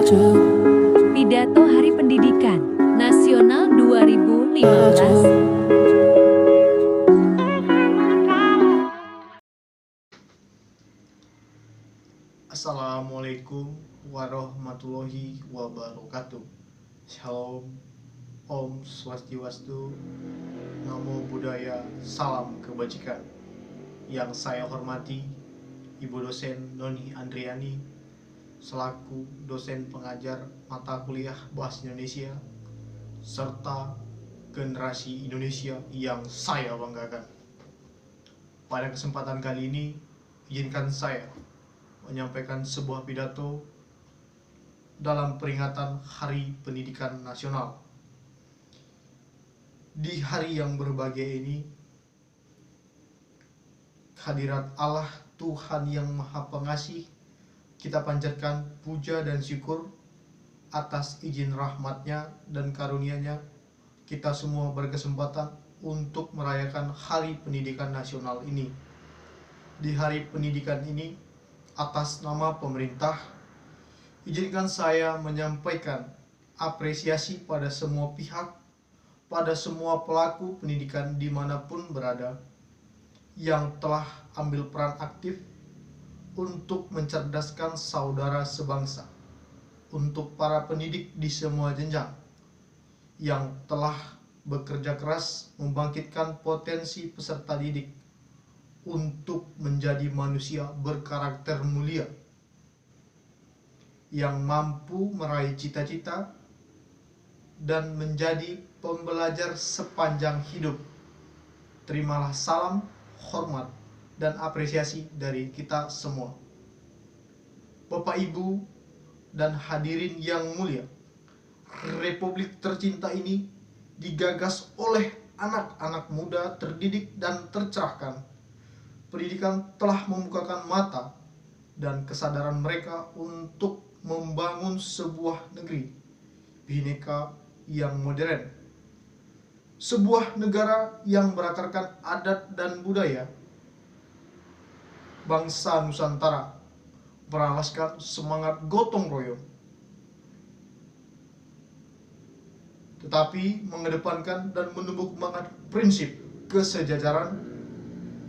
Pidato Hari Pendidikan Nasional 2015. Assalamualaikum warahmatullahi wabarakatuh. Shalom, Om Swastiastu, Namo Buddhaya, Salam Kebajikan. Yang saya hormati Ibu dosen Noni Andriani selaku dosen pengajar mata kuliah Bahasa Indonesia serta generasi Indonesia yang saya banggakan. Pada kesempatan kali ini, izinkan saya menyampaikan sebuah pidato dalam peringatan Hari Pendidikan Nasional. Di hari yang berbahagia ini, kehadirat Allah Tuhan yang Maha Pengasih, kita panjatkan puja dan syukur atas izin rahmat-Nya dan karunia-Nya. Kita semua berkesempatan untuk merayakan Hari Pendidikan Nasional ini. Di Hari Pendidikan ini, atas nama pemerintah, izinkan saya menyampaikan apresiasi pada semua pihak, pada semua pelaku pendidikan dimanapun berada, yang telah ambil peran aktif untuk mencerdaskan saudara sebangsa, untuk para pendidik di semua jenjang, yang telah bekerja keras membangkitkan potensi peserta didik untuk menjadi manusia berkarakter mulia, yang mampu meraih cita-cita dan menjadi pembelajar sepanjang hidup. Terimalah salam, hormat, dan apresiasi dari kita semua. Bapak, Ibu, dan hadirin yang mulia, Republik tercinta ini digagas oleh anak-anak muda terdidik dan tercerahkan. Pendidikan telah membukakan mata dan kesadaran mereka untuk membangun sebuah negeri bhinneka yang modern, sebuah negara yang berakarkan adat dan budaya bangsa Nusantara, beralaskan semangat gotong royong, tetapi mengedepankan dan menumbuh kembangkan prinsip kesejajaran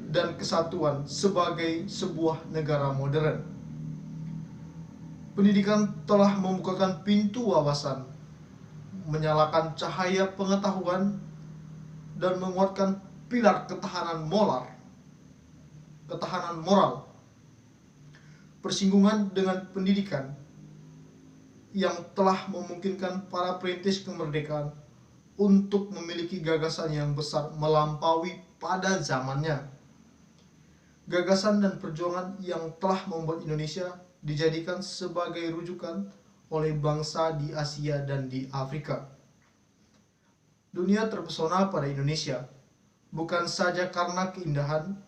dan kesatuan sebagai sebuah negara modern. Pendidikan telah membukakan pintu wawasan, menyalakan cahaya pengetahuan, dan menguatkan pilar ketahanan moral. Persinggungan dengan pendidikan yang telah memungkinkan para perintis kemerdekaan untuk memiliki gagasan yang besar melampaui pada zamannya. Gagasan dan perjuangan yang telah membuat Indonesia dijadikan sebagai rujukan oleh bangsa di Asia dan di Afrika. Dunia terpesona pada Indonesia, bukan saja karena keindahan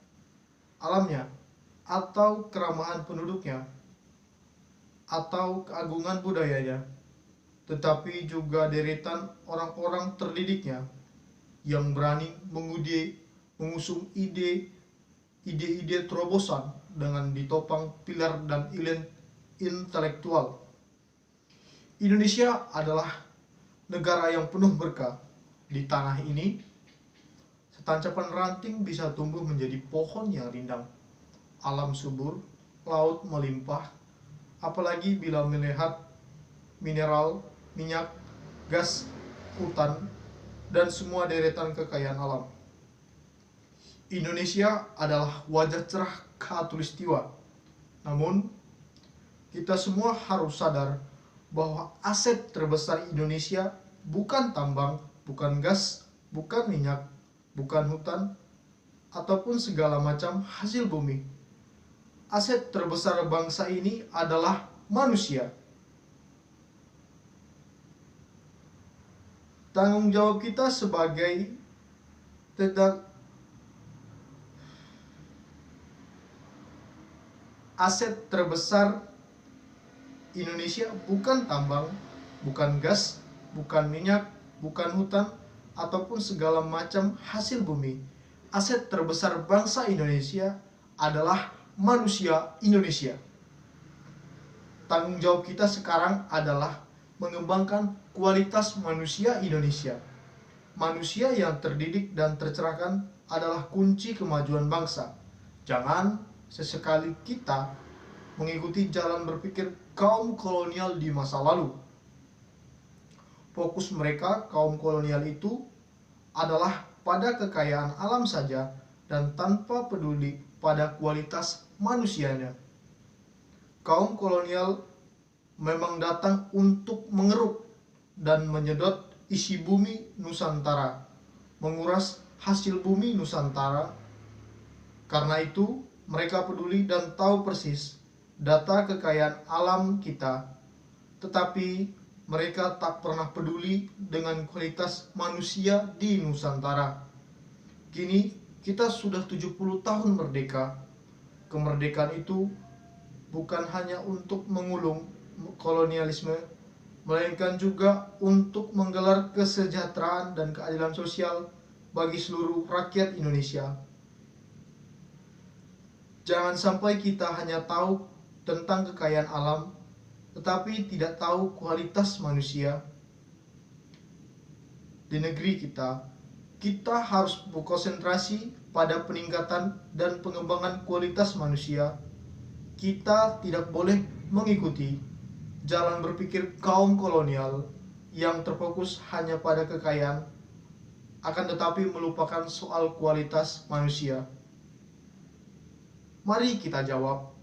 alamnya, atau keramahan penduduknya, atau keagungan budayanya, tetapi juga deretan orang-orang terdidiknya yang berani mengusung ide-ide terobosan dengan ditopang pilar dan intelektual. Indonesia adalah negara yang penuh berkah. Di tanah ini, setancapan ranting bisa tumbuh menjadi pohon yang rindang. Alam subur, laut melimpah, apalagi bila melihat mineral, minyak, gas, hutan, dan semua deretan kekayaan alam. Indonesia adalah wajah cerah khatulistiwa. Namun, kita semua harus sadar bahwa aset terbesar Indonesia bukan tambang, bukan gas, bukan minyak, bukan hutan, ataupun segala macam hasil bumi. Aset terbesar bangsa ini adalah manusia. Tanggung jawab kita sebagai aset terbesar Indonesia bukan tambang, bukan gas, bukan minyak, bukan hutan, ataupun segala macam hasil bumi. Aset terbesar bangsa Indonesia adalah manusia Indonesia. Tanggung jawab kita sekarang adalah mengembangkan kualitas manusia Indonesia. Manusia yang terdidik dan tercerahkan adalah kunci kemajuan bangsa. Jangan sesekali kita mengikuti jalan berpikir kaum kolonial di masa lalu. Fokus mereka, kaum kolonial itu, adalah pada kekayaan alam saja dan tanpa peduli pada kualitas manusianya. Kaum kolonial memang datang untuk mengeruk dan menyedot isi bumi Nusantara, menguras hasil bumi Nusantara. Karena itu, mereka peduli dan tahu persis data kekayaan alam kita, tetapi mereka tak pernah peduli dengan kualitas manusia di Nusantara. Kini kita sudah 70 tahun merdeka. Kemerdekaan itu bukan hanya untuk mengulung kolonialisme, melainkan juga untuk menggelar kesejahteraan dan keadilan sosial bagi seluruh rakyat Indonesia. Jangan sampai kita hanya tahu tentang kekayaan alam, tetapi tidak tahu kualitas manusia. Di negeri kita harus berkonsentrasi pada peningkatan dan pengembangan kualitas manusia. Kita tidak boleh mengikuti jalan berpikir kaum kolonial yang terfokus hanya pada kekayaan, akan tetapi melupakan soal kualitas manusia. Mari kita jawab,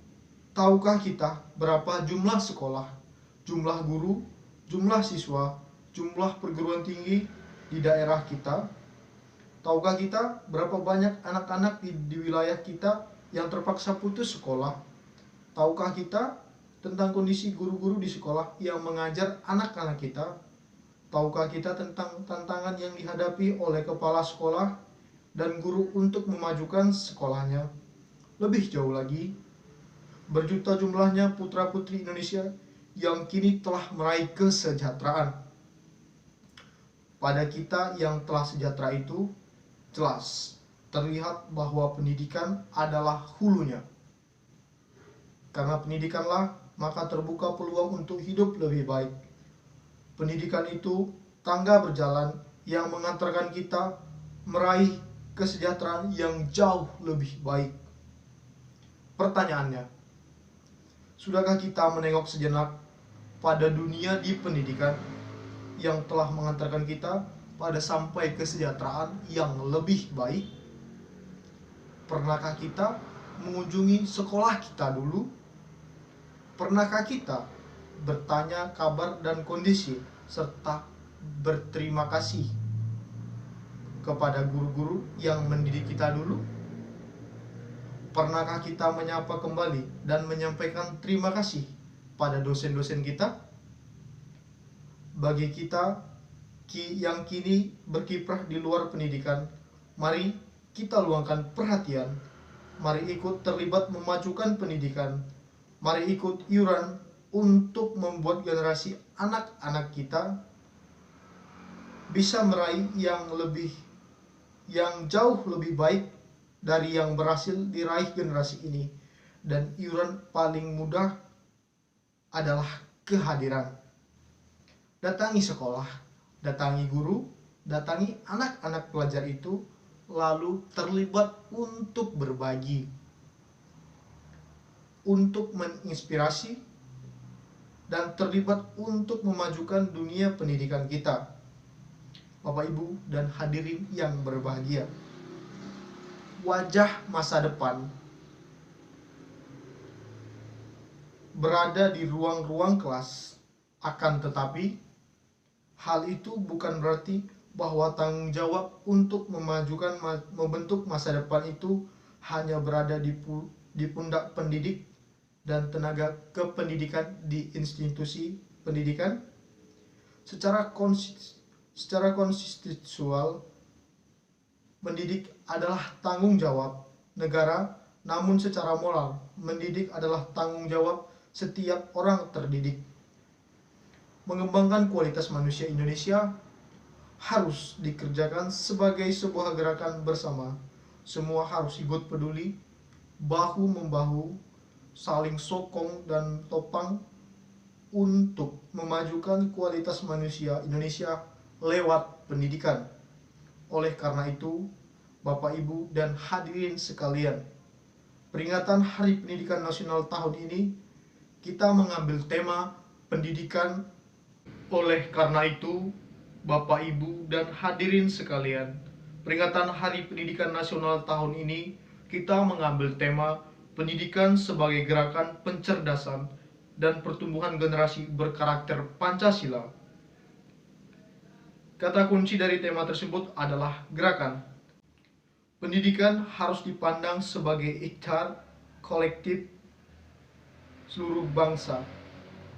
tahukah kita berapa jumlah sekolah, jumlah guru, jumlah siswa, jumlah perguruan tinggi di daerah kita? Tahukah kita berapa banyak anak-anak di wilayah kita yang terpaksa putus sekolah? Tahukah kita tentang kondisi guru-guru di sekolah yang mengajar anak-anak kita? Tahukah kita tentang tantangan yang dihadapi oleh kepala sekolah dan guru untuk memajukan sekolahnya? Lebih jauh lagi, berjuta jumlahnya putra-putri Indonesia yang kini telah meraih kesejahteraan. Pada kita yang telah sejahtera itu, jelas terlihat bahwa pendidikan adalah hulunya. Karena pendidikanlah maka terbuka peluang untuk hidup lebih baik. Pendidikan itu tangga berjalan yang mengantarkan kita meraih kesejahteraan yang jauh lebih baik. Pertanyaannya, sudahkah kita menengok sejenak pada dunia di pendidikan yang telah mengantarkan kita pada sampai kesejahteraan yang lebih baik? Pernahkah kita mengunjungi sekolah kita dulu? Pernahkah kita bertanya kabar dan kondisi serta berterima kasih kepada guru-guru yang mendidik kita dulu? Pernahkah kita menyapa kembali dan menyampaikan terima kasih pada dosen-dosen kita? Bagi kita yang kini berkiprah di luar pendidikan, mari kita luangkan perhatian. Mari ikut terlibat memajukan pendidikan. Mari ikut iuran untuk membuat generasi anak-anak kita bisa meraih yang jauh lebih baik dari yang berhasil diraih generasi ini. Dan iuran paling mudah adalah kehadiran. Datangi sekolah, datangi guru, datangi anak-anak pelajar itu, lalu terlibat untuk berbagi, untuk menginspirasi, dan terlibat untuk memajukan dunia pendidikan kita. Bapak, Ibu, dan hadirin yang berbahagia, wajah masa depan berada di ruang-ruang kelas. Akan tetapi, hal itu bukan berarti bahwa tanggung jawab untuk membentuk masa depan itu hanya berada di pundak pendidik dan tenaga kependidikan di institusi pendidikan. Secara konstitusional, mendidik adalah tanggung jawab negara, namun secara moral, mendidik adalah tanggung jawab setiap orang terdidik. Mengembangkan kualitas manusia Indonesia harus dikerjakan sebagai sebuah gerakan bersama. Semua harus ikut peduli, bahu-membahu, saling sokong dan topang untuk memajukan kualitas manusia Indonesia lewat pendidikan. Oleh karena itu, Bapak, Ibu, dan hadirin sekalian, peringatan Hari Pendidikan Nasional tahun ini, kita mengambil tema pendidikan. Oleh karena itu, Bapak, Ibu, dan hadirin sekalian, peringatan Hari Pendidikan Nasional tahun ini, kita mengambil tema pendidikan sebagai gerakan pencerdasan dan pertumbuhan generasi berkarakter Pancasila. Kata kunci dari tema tersebut adalah gerakan. Pendidikan harus dipandang sebagai ikhtiar kolektif seluruh bangsa.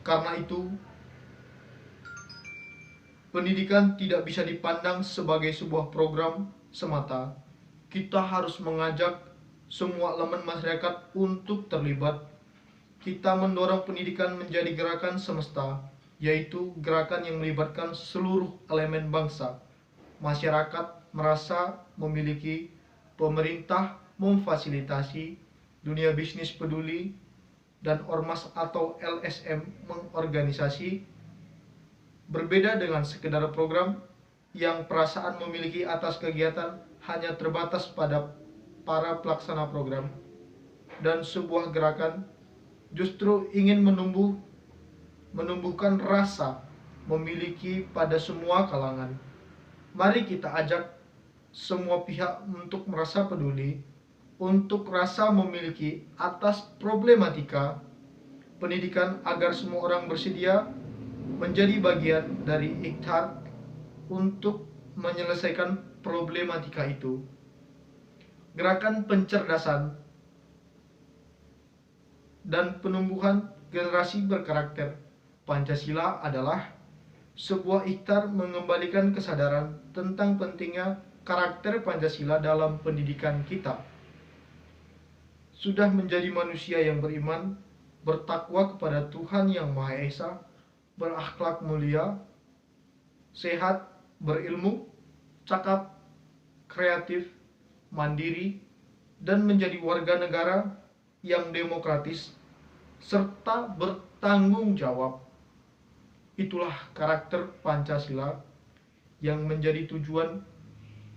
Karena itu, pendidikan tidak bisa dipandang sebagai sebuah program semata. Kita harus mengajak semua elemen masyarakat untuk terlibat. Kita mendorong pendidikan menjadi gerakan semesta, yaitu gerakan yang melibatkan seluruh elemen bangsa. Masyarakat merasa memiliki, pemerintah memfasilitasi, dunia bisnis peduli, dan ormas atau LSM mengorganisasi. Berbeda dengan sekedar program yang perasaan memiliki atas kegiatan hanya terbatas pada para pelaksana program, dan sebuah gerakan justru ingin menumbuhkan rasa memiliki pada semua kalangan. Mari kita ajak semua pihak untuk merasa peduli, untuk rasa memiliki atas problematika pendidikan agar semua orang bersedia menjadi bagian dari ikhtiar untuk menyelesaikan problematika itu. Gerakan pencerdasan dan penumbuhan generasi berkarakter Pancasila adalah sebuah ikhtiar mengembalikan kesadaran tentang pentingnya karakter Pancasila dalam pendidikan kita. Sudah menjadi manusia yang beriman, bertakwa kepada Tuhan Yang Maha Esa, berakhlak mulia, sehat, berilmu, cakap, kreatif, mandiri, dan menjadi warga negara yang demokratis serta bertanggung jawab. Itulah karakter Pancasila yang menjadi tujuan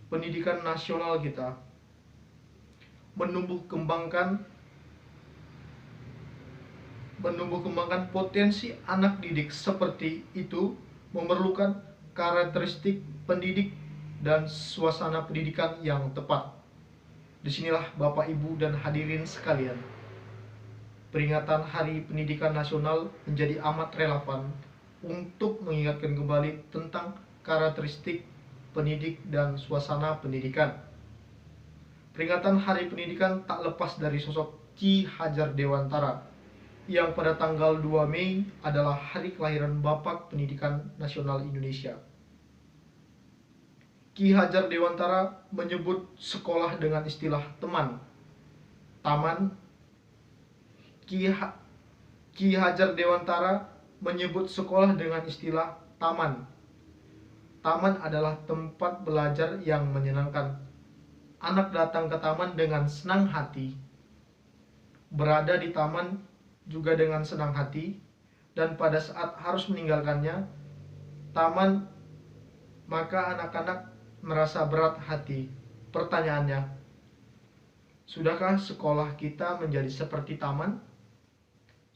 pendidikan nasional kita. Menumbuh kembangkan potensi anak didik seperti itu memerlukan karakteristik pendidik dan suasana pendidikan yang tepat. Disinilah Bapak, Ibu, dan hadirin sekalian, peringatan Hari Pendidikan Nasional menjadi amat relevan untuk mengingatkan kembali tentang karakteristik pendidik dan suasana pendidikan. Peringatan Hari Pendidikan tak lepas dari sosok Ki Hajar Dewantara, yang pada tanggal 2 Mei adalah hari kelahiran Bapak Pendidikan Nasional Indonesia. Ki Hajar Dewantara menyebut sekolah dengan istilah teman, taman. Ki Hajar Dewantara menyebut sekolah dengan istilah taman. Taman adalah tempat belajar yang menyenangkan. Anak datang ke taman dengan senang hati, berada di taman juga dengan senang hati, dan pada saat harus meninggalkannya, taman, maka anak-anak merasa berat hati. Pertanyaannya, sudahkah sekolah kita menjadi seperti taman?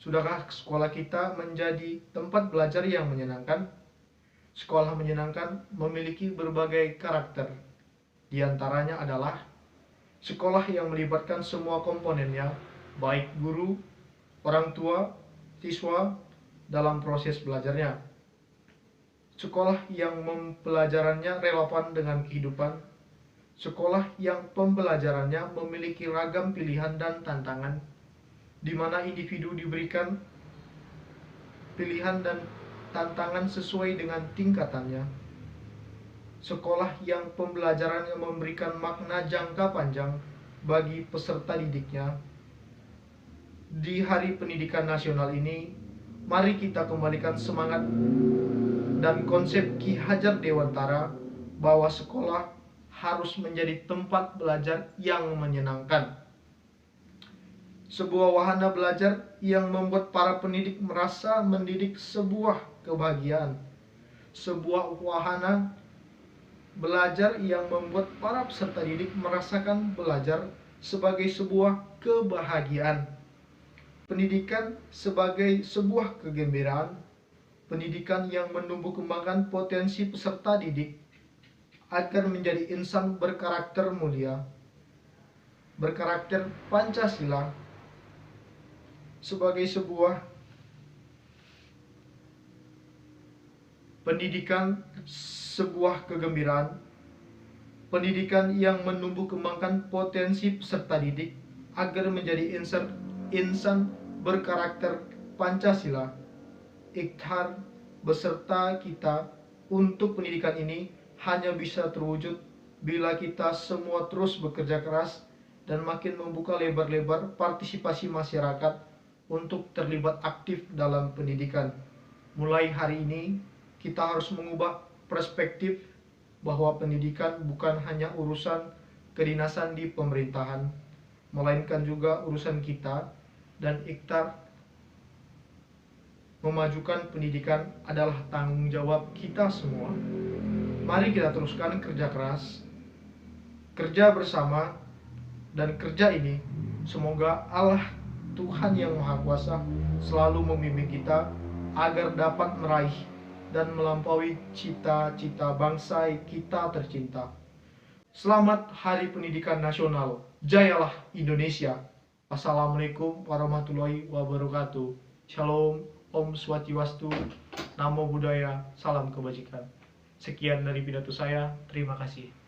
Sudahkah sekolah kita menjadi tempat belajar yang menyenangkan? Sekolah menyenangkan memiliki berbagai karakter. Di antaranya adalah sekolah yang melibatkan semua komponennya, baik guru, orang tua, siswa dalam proses belajarnya. Sekolah yang pembelajarannya relevan dengan kehidupan. Sekolah yang pembelajarannya memiliki ragam pilihan dan tantangan, di mana individu diberikan pilihan dan tantangan sesuai dengan tingkatannya. Sekolah yang pembelajarannya memberikan makna jangka panjang bagi peserta didiknya. Di Hari Pendidikan Nasional ini, mari kita kembalikan semangat dan konsep Ki Hajar Dewantara bahwa sekolah harus menjadi tempat belajar yang menyenangkan. sebuah wahana belajar yang membuat para pendidik merasa mendidik sebuah kebahagiaan. Sebuah wahana belajar yang membuat para peserta didik merasakan belajar sebagai sebuah kebahagiaan. Pendidikan sebagai sebuah kegembiraan. Pendidikan yang menumbuh kembangkan potensi peserta didik agar menjadi insan berkarakter mulia, berkarakter Pancasila, sebagai sebuah pendidikan, sebuah kegembiraan, pendidikan yang menumbuh kembangkan potensi peserta didik agar menjadi insan berkarakter Pancasila. Ikhtar beserta kita untuk pendidikan ini hanya bisa terwujud bila kita semua terus bekerja keras dan makin membuka lebar-lebar partisipasi masyarakat untuk terlibat aktif dalam pendidikan. Mulai hari ini, kita harus mengubah perspektif bahwa pendidikan bukan hanya urusan kedinasan di pemerintahan, melainkan juga urusan kita, dan Ikhtar memajukan pendidikan adalah tanggung jawab kita semua. Mari kita teruskan kerja keras, kerja bersama, dan kerja ini semoga Allah Tuhan yang Maha Kuasa selalu membimbing kita agar dapat meraih dan melampaui cita-cita bangsa kita tercinta. Selamat Hari Pendidikan Nasional. Jayalah Indonesia. Assalamualaikum warahmatullahi wabarakatuh. Shalom, Om Swastiastu, Namo Buddhaya, salam kebajikan. Sekian dari pidato saya. Terima kasih.